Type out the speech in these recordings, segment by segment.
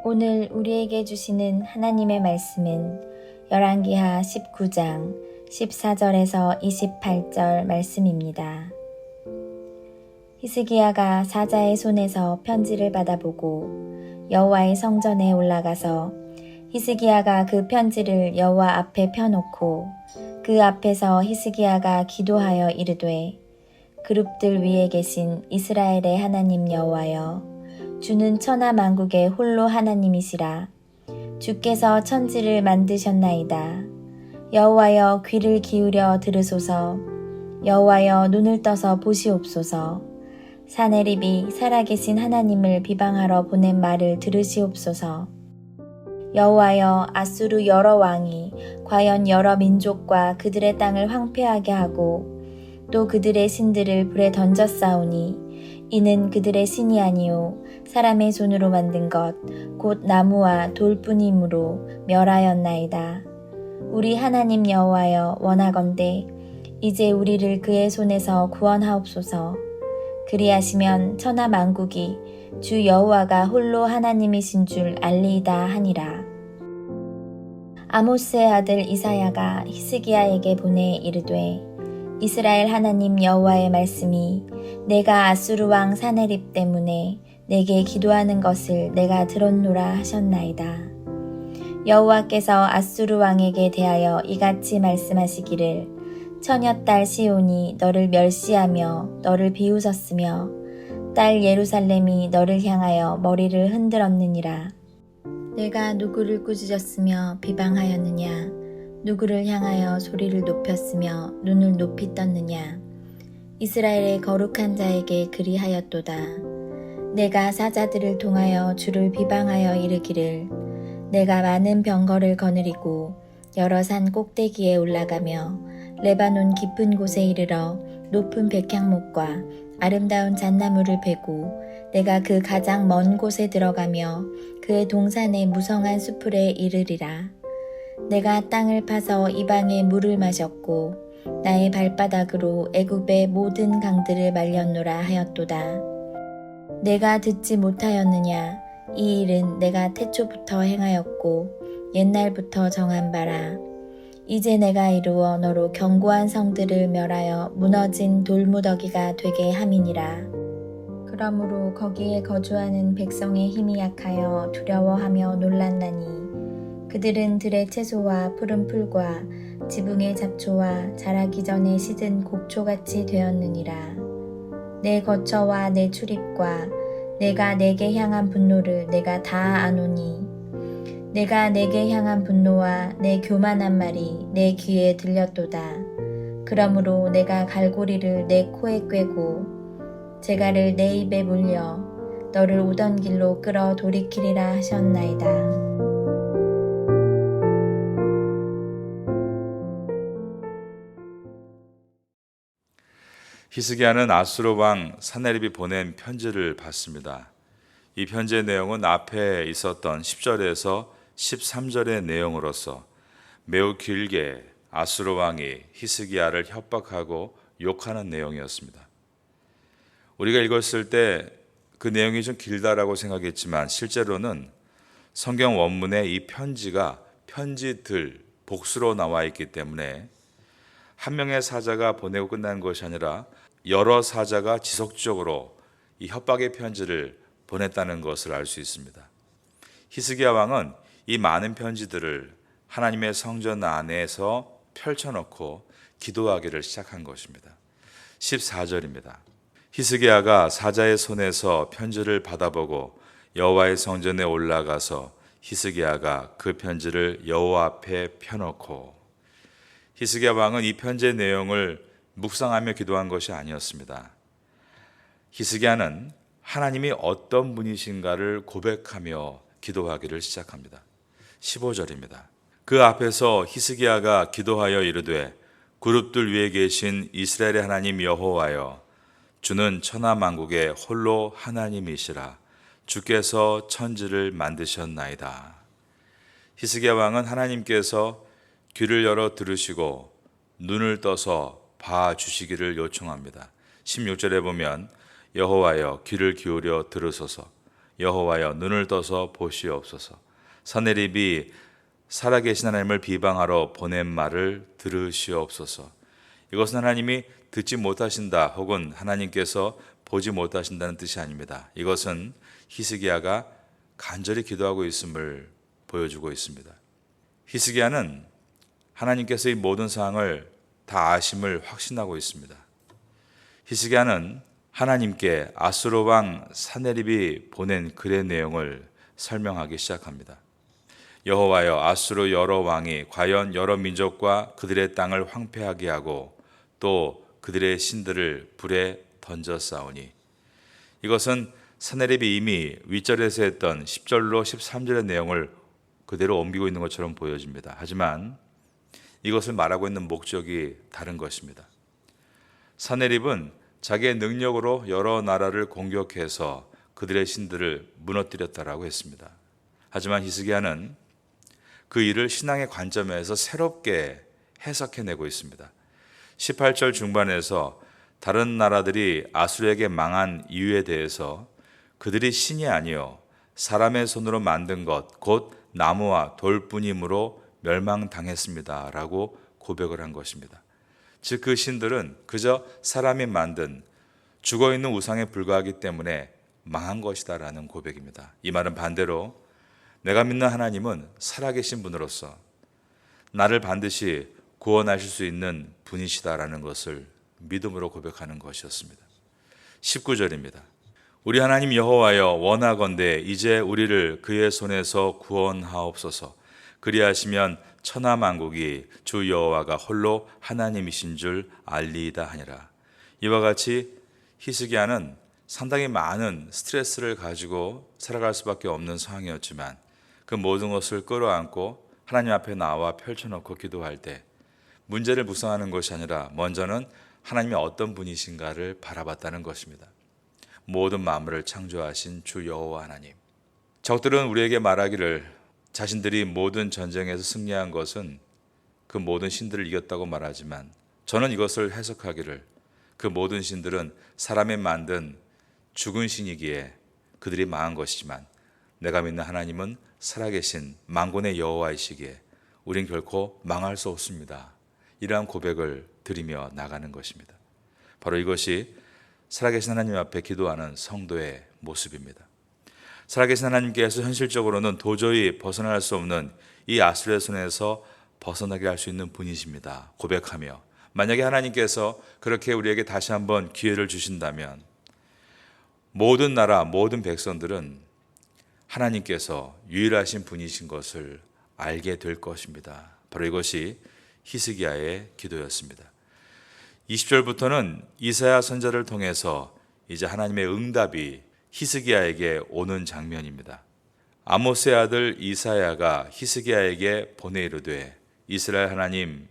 오늘 우리에게 주시는 하나님의 말씀은 열왕기하 19장 14절에서 28절 말씀입니다. 히스기야가 사자의 손에서 편지를 받아보고 여호와의 성전에 올라가서 히스기야가 그 편지를 여호와 앞에 펴놓고 그 앞에서 히스기야가 기도하여 이르되 그룹들 위에 계신 이스라엘의 하나님 여호와여 주는 천하 만국의 홀로 하나님이시라. 주께서 천지를 만드셨나이다. 여호와여 귀를 기울여 들으소서. 여호와여 눈을 떠서 보시옵소서. 사네립이 살아계신 하나님을 비방하러 보낸 말을 들으시옵소서. 여호와여 아수르 여러 왕이 과연 여러 민족과 그들의 땅을 황폐하게 하고 또 그들의 신들을 불에 던졌사오니 이는 그들의 신이 아니요 사람의 손으로 만든 것 곧 나무와 돌뿐이므로 멸하였나이다. 우리 하나님 여호와여 원하건대 이제 우리를 그의 손에서 구원하옵소서. 그리하시면 천하 만국이 주 여호와가 홀로 하나님이신 줄 알리이다 하니라. 아모스의 아들 이사야가 히스기야에게 보내 이르되 이스라엘 하나님 여호와의 말씀이 내가 아수르 왕 사네립 때문에 내게 기도하는 것을 내가 들었노라 하셨나이다. 여호와께서 아수르 왕에게 대하여 이같이 말씀하시기를 처녀딸 시온이 너를 멸시하며 너를 비웃었으며 딸 예루살렘이 너를 향하여 머리를 흔들었느니라. 내가 누구를 꾸짖었으며 비방하였느냐? 누구를 향하여 소리를 높였으며 눈을 높이 떴느냐? 이스라엘의 거룩한 자에게 그리하였도다. 내가 사자들을 통하여 주를 비방하여 이르기를 내가 많은 병거를 거느리고 여러 산 꼭대기에 올라가며 레바논 깊은 곳에 이르러 높은 백향목과 아름다운 잣나무를 베고 내가 그 가장 먼 곳에 들어가며 그의 동산의 무성한 수풀에 이르리라. 내가 땅을 파서 이방의 물을 마셨고 나의 발바닥으로 애굽의 모든 강들을 말렸노라 하였도다. 내가 듣지 못하였느냐? 이 일은 내가 태초부터 행하였고 옛날부터 정한 바라. 이제 내가 이루어 너로 견고한 성들을 멸하여 무너진 돌무더기가 되게 함이니라. 그러므로 거기에 거주하는 백성의 힘이 약하여 두려워하며 놀란나니 그들은 들의 채소와 푸른 풀과 지붕의 잡초와 자라기 전에 시든 곡초같이 되었느니라. 내 거처와 내 출입과 내가 내게 향한 분노를 내가 다 아노니 내가 내게 향한 분노와 내 교만한 말이 내 귀에 들렸도다. 그러므로 내가 갈고리를 내 코에 꿰고 재갈을 내 입에 물려 너를 오던 길로 끌어 돌이키리라 하셨나이다. 히스기야는 아수르 왕 사네립이 보낸 편지를 받습니다. 이 편지의 내용은 앞에 있었던 10절에서 13절의 내용으로서 매우 길게 아수르 왕이 히스기야를 협박하고 욕하는 내용이었습니다. 우리가 읽었을 때 그 내용이 좀 길다라고 생각했지만 실제로는 성경 원문에 이 편지가 편지들 복수로 나와 있기 때문에 한 명의 사자가 보내고 끝난 것이 아니라 여러 사자가 지속적으로 이 협박의 편지를 보냈다는 것을 알 수 있습니다. 히스기야 왕은 이 많은 편지들을 하나님의 성전 안에서 펼쳐놓고 기도하기를 시작한 것입니다. 14절입니다. 히스기야가 사자의 손에서 편지를 받아보고 여호와의 성전에 올라가서 히스기야가 그 편지를 여호와 앞에 펴놓고 히스기야 왕은 이 편지의 내용을 묵상하며 기도한 것이 아니었습니다. 히스기야는 하나님이 어떤 분이신가를 고백하며 기도하기를 시작합니다. 15절입니다. 그 앞에서 히스기야가 기도하여 이르되 그룹들 위에 계신 이스라엘의 하나님 여호와여 주는 천하 만국의 홀로 하나님이시라. 주께서 천지를 만드셨나이다. 히스기야 왕은 하나님께서 귀를 열어 들으시고 눈을 떠서 봐주시기를 요청합니다. 16절에 보면 여호와여 귀를 기울여 들으소서. 여호와여 눈을 떠서 보시옵소서. 사내립이 살아계신 하나님을 비방하러 보낸 말을 들으시옵소서. 이것은 하나님이 듣지 못하신다 혹은 하나님께서 보지 못하신다는 뜻이 아닙니다. 이것은 히스기야가 간절히 기도하고 있음을 보여주고 있습니다. 히스기야는 하나님께서 이 모든 상황을 다 아심을 확신하고 있습니다. 히스기야는 하나님께 아수르 왕 사네립이 보낸 글의 내용을 설명하기 시작합니다. 여호와여 아수르 여러 왕이 과연 여러 민족과 그들의 땅을 황폐하게 하고 또 그들의 신들을 불에 던졌사오니. 이것은 사네립이 이미 윗절에서 했던 10절로 13절의 내용을 그대로 옮기고 있는 것처럼 보여집니다. 하지만 이것을 말하고 있는 목적이 다른 것입니다. 사네립은 자기의 능력으로 여러 나라를 공격해서 그들의 신들을 무너뜨렸다라고 했습니다. 하지만 히스기야는 그 일을 신앙의 관점에서 새롭게 해석해내고 있습니다. 18절 중반에서 다른 나라들이 아수르에게 망한 이유에 대해서 그들이 신이 아니요 사람의 손으로 만든 것 곧 나무와 돌뿐이므로 멸망당했습니다 라고 고백을 한 것입니다. 즉 그 신들은 그저 사람이 만든 죽어있는 우상에 불과하기 때문에 망한 것이다 라는 고백입니다. 이 말은 반대로 내가 믿는 하나님은 살아계신 분으로서 나를 반드시 구원하실 수 있는 분이시다라는 것을 믿음으로 고백하는 것이었습니다. 19절입니다. 우리 하나님 여호와여 원하건대 이제 우리를 그의 손에서 구원하옵소서. 그리하시면 천하 만국이 주 여호와가 홀로 하나님이신 줄 알리이다 하니라. 이와 같이 히스기야는 상당히 많은 스트레스를 가지고 살아갈 수밖에 없는 상황이었지만 그 모든 것을 끌어안고 하나님 앞에 나와 펼쳐놓고 기도할 때 문제를 묵상하는 것이 아니라 먼저는 하나님이 어떤 분이신가를 바라봤다는 것입니다. 모든 만물을 창조하신 주 여호와 하나님. 적들은 우리에게 말하기를 자신들이 모든 전쟁에서 승리한 것은 그 모든 신들을 이겼다고 말하지만 저는 이것을 해석하기를 그 모든 신들은 사람이 만든 죽은 신이기에 그들이 망한 것이지만 내가 믿는 하나님은 살아계신 만군의 여호와이시기에 우린 결코 망할 수 없습니다. 이러한 고백을 드리며 나가는 것입니다. 바로 이것이 살아계신 하나님 앞에 기도하는 성도의 모습입니다. 살아계신 하나님께서 현실적으로는 도저히 벗어날 수 없는 이 아수르의 손에서 벗어나게 할 수 있는 분이십니다. 고백하며 만약에 하나님께서 그렇게 우리에게 다시 한번 기회를 주신다면 모든 나라, 모든 백성들은 하나님께서 유일하신 분이신 것을 알게 될 것입니다. 바로 이것이 히스기야의 기도였습니다. 20절부터는 이사야 선지자를 통해서 이제 하나님의 응답이 히스기야에게 오는 장면입니다. 아모스의 아들 이사야가 히스기야에게 보내 이르되 이스라엘 하나님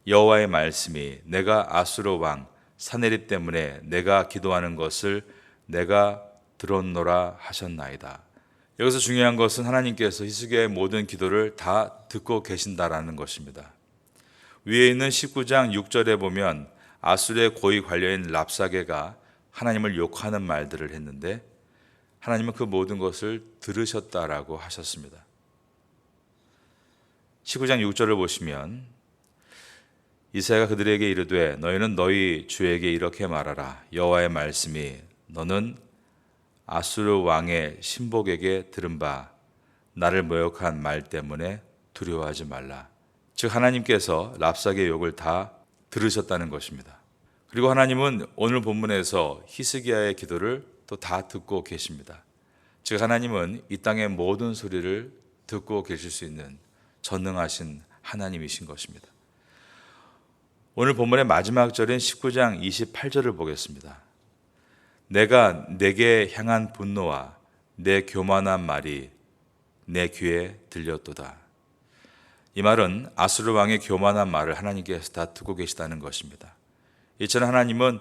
여호와의 말씀이 내가 아수르 왕 사네립 때문에 내가 기도하는 것을 내가 들었노라 하셨나이다. 여기서 중요한 것은 하나님께서 히스기야의 모든 기도를 다 듣고 계신다라는 것입니다. 위에 있는 19장 6절에 보면 아수르의 고위 관료인 랍사게가 하나님을 욕하는 말들을 했는데 하나님은 그 모든 것을 들으셨다라고 하셨습니다. 19장 6절을 보시면 이사야가 그들에게 이르되 너희는 너희 주에게 이렇게 말하라. 여호와의 말씀이 너는 아수르 왕의 신복에게 들은 바 나를 모욕한 말 때문에 두려워하지 말라. 즉 하나님께서 랍사게의 욕을 다 들으셨다는 것입니다. 그리고 하나님은 오늘 본문에서 히스기야의 기도를 또 다 듣고 계십니다. 즉 하나님은 이 땅의 모든 소리를 듣고 계실 수 있는 전능하신 하나님이신 것입니다. 오늘 본문의 마지막 절인 19장 28절을 보겠습니다. 내가 내게 향한 분노와 내 교만한 말이 내 귀에 들렸도다. 이 말은 아수르 왕의 교만한 말을 하나님께서 다 듣고 계시다는 것입니다. 이처럼 하나님은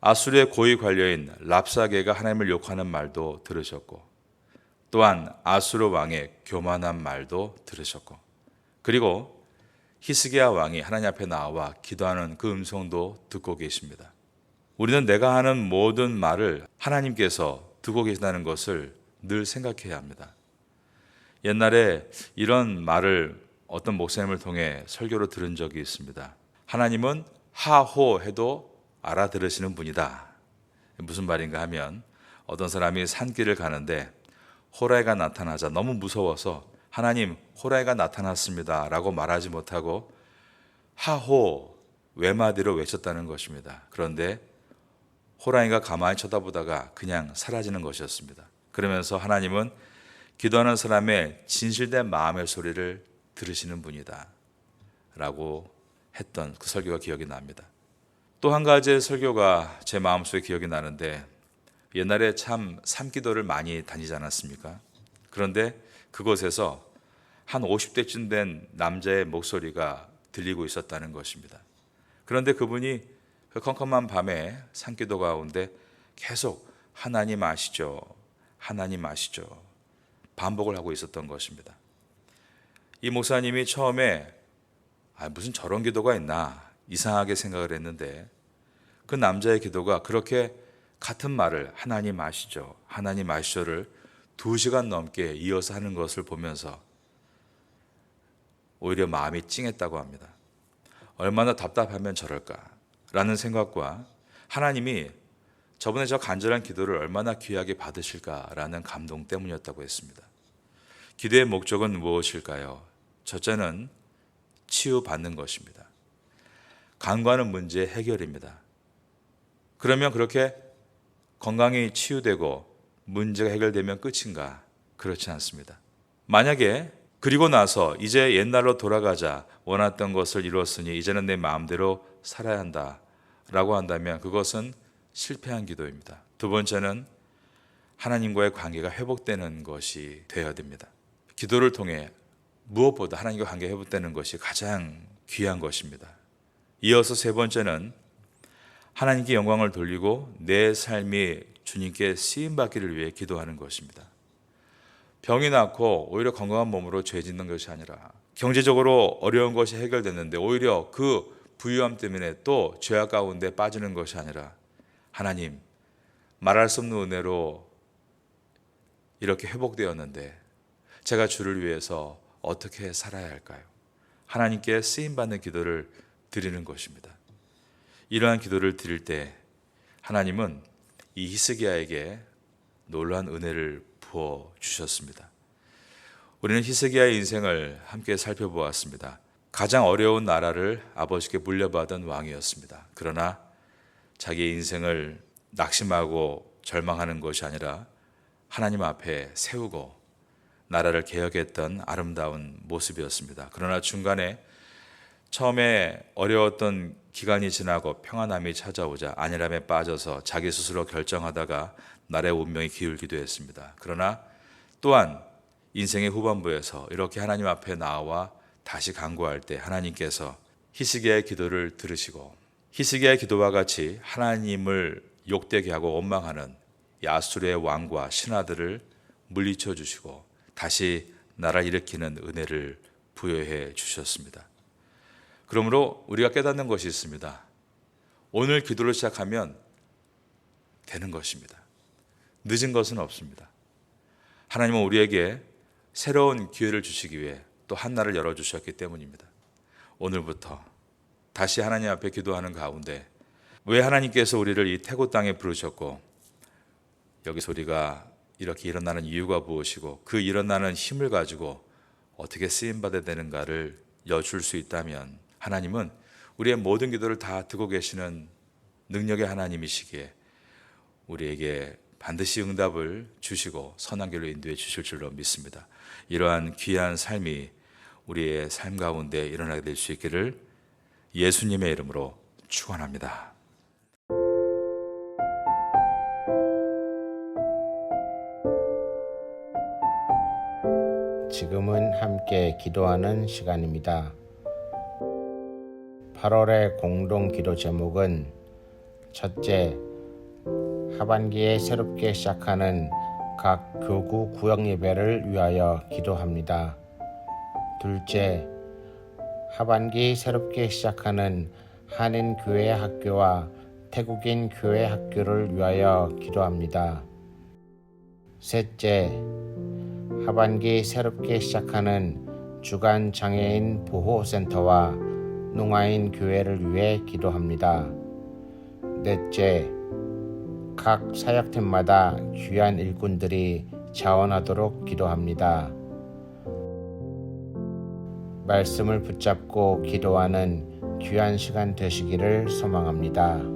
아수르의 고위 관료인 랍사게가 하나님을 욕하는 말도 들으셨고 또한 아수르 왕의 교만한 말도 들으셨고 그리고 히스기야 왕이 하나님 앞에 나와 기도하는 그 음성도 듣고 계십니다. 우리는 내가 하는 모든 말을 하나님께서 듣고 계신다는 것을 늘 생각해야 합니다. 옛날에 이런 말을 어떤 목사님을 통해 설교로 들은 적이 있습니다. 하나님은 하호 해도 알아들으시는 분이다. 무슨 말인가 하면 어떤 사람이 산길을 가는데 호랑이가 나타나자 너무 무서워서 하나님, 호랑이가 나타났습니다 라고 말하지 못하고 하호 외마디로 외쳤다는 것입니다. 그런데 호랑이가 가만히 쳐다보다가 그냥 사라지는 것이었습니다. 그러면서 하나님은 기도하는 사람의 진실된 마음의 소리를 들으시는 분이다 라고 했던 그 설교가 기억이 납니다. 또 한 가지의 설교가 제 마음속에 기억이 나는데, 옛날에 참 산기도를 많이 다니지 않았습니까? 그런데 그곳에서 한 50대쯤 된 남자의 목소리가 들리고 있었다는 것입니다. 그런데 그분이 그 컴컴한 밤에 산기도 가운데 계속 하나님 아시죠? 하나님 아시죠? 반복을 하고 있었던 것입니다. 이 목사님이 처음에 무슨 저런 기도가 있나 이상하게 생각을 했는데, 그 남자의 기도가 그렇게 같은 말을 하나님 아시죠? 하나님 아시죠를 2시간 넘게 이어서 하는 것을 보면서 오히려 마음이 찡했다고 합니다. 얼마나 답답하면 저럴까 라는 생각과 하나님이 저번에 저 간절한 기도를 얼마나 귀하게 받으실까라는 감동 때문이었다고 했습니다. 기도의 목적은 무엇일까요? 첫째는 치유받는 것입니다. 간과하는 문제의 해결입니다. 그러면 그렇게 건강이 치유되고 문제가 해결되면 끝인가? 그렇지 않습니다. 만약에 그리고 나서 이제 옛날로 돌아가자, 원했던 것을 이루었으니 이제는 내 마음대로 살아야 한다 라고 한다면 그것은 실패한 기도입니다. 두 번째는 하나님과의 관계가 회복되는 것이 되어야 됩니다. 기도를 통해 무엇보다 하나님과 관계가 회복되는 것이 가장 귀한 것입니다. 이어서 세 번째는 하나님께 영광을 돌리고 내 삶이 주님께 쓰임받기를 위해 기도하는 것입니다. 병이 낫고 오히려 건강한 몸으로 죄 짓는 것이 아니라, 경제적으로 어려운 것이 해결됐는데 오히려 그 부유함 때문에 또 죄악 가운데 빠지는 것이 아니라, 하나님, 말할 수 없는 은혜로 이렇게 회복되었는데 제가 주를 위해서 어떻게 살아야 할까요? 하나님께 쓰임받는 기도를 드리는 것입니다. 이러한 기도를 드릴 때 하나님은 이 히스기야에게 놀라운 은혜를 부어 주셨습니다. 우리는 히스기야의 인생을 함께 살펴보았습니다. 가장 어려운 나라를 아버지께 물려받은 왕이었습니다. 그러나 자기의 인생을 낙심하고 절망하는 것이 아니라 하나님 앞에 세우고 나라를 개혁했던 아름다운 모습이었습니다. 그러나 중간에 처음에 어려웠던 기간이 지나고 평안함이 찾아오자 안일함에 빠져서 자기 스스로 결정하다가 나라의 운명이 기울기도 했습니다. 그러나 또한 인생의 후반부에서 이렇게 하나님 앞에 나와 다시 간구할 때 하나님께서 히스기야의 기도를 들으시고, 히스기야의 기도와 같이 하나님을 욕되게 하고 원망하는 야수르의 왕과 신하들을 물리쳐 주시고 다시 나라를 일으키는 은혜를 부여해 주셨습니다. 그러므로 우리가 깨닫는 것이 있습니다. 오늘 기도를 시작하면 되는 것입니다. 늦은 것은 없습니다. 하나님은 우리에게 새로운 기회를 주시기 위해 또 한날을 열어주셨기 때문입니다. 오늘부터 다시 하나님 앞에 기도하는 가운데, 왜 하나님께서 우리를 이 태고 땅에 부르셨고 여기서 우리가 이렇게 일어나는 이유가 무엇이고 그 일어나는 힘을 가지고 어떻게 쓰임받아야 되는가를 여줄 수 있다면, 하나님은 우리의 모든 기도를 다 듣고 계시는 능력의 하나님이시기에 우리에게 반드시 응답을 주시고 선한 길로 인도해 주실 줄로 믿습니다. 이러한 귀한 삶이 우리의 삶 가운데 일어나게 될 수 있기를 예수님의 이름으로 축원합니다. 지금은 함께 기도하는 시간입니다. 8월의 공동 기도 제목은 첫째, 하반기에 새롭게 시작하는 각 교구 구역 예배를 위하여 기도합니다. 둘째, 하반기 새롭게 시작하는 한인 교회 학교와 태국인 교회 학교를 위하여 기도합니다. 셋째, 하반기 새롭게 시작하는 주간 장애인 보호센터와 농아인 교회를 위해 기도합니다. 넷째, 각 사역팀마다 귀한 일꾼들이 자원하도록 기도합니다. 말씀을 붙잡고 기도하는 귀한 시간 되시기를 소망합니다.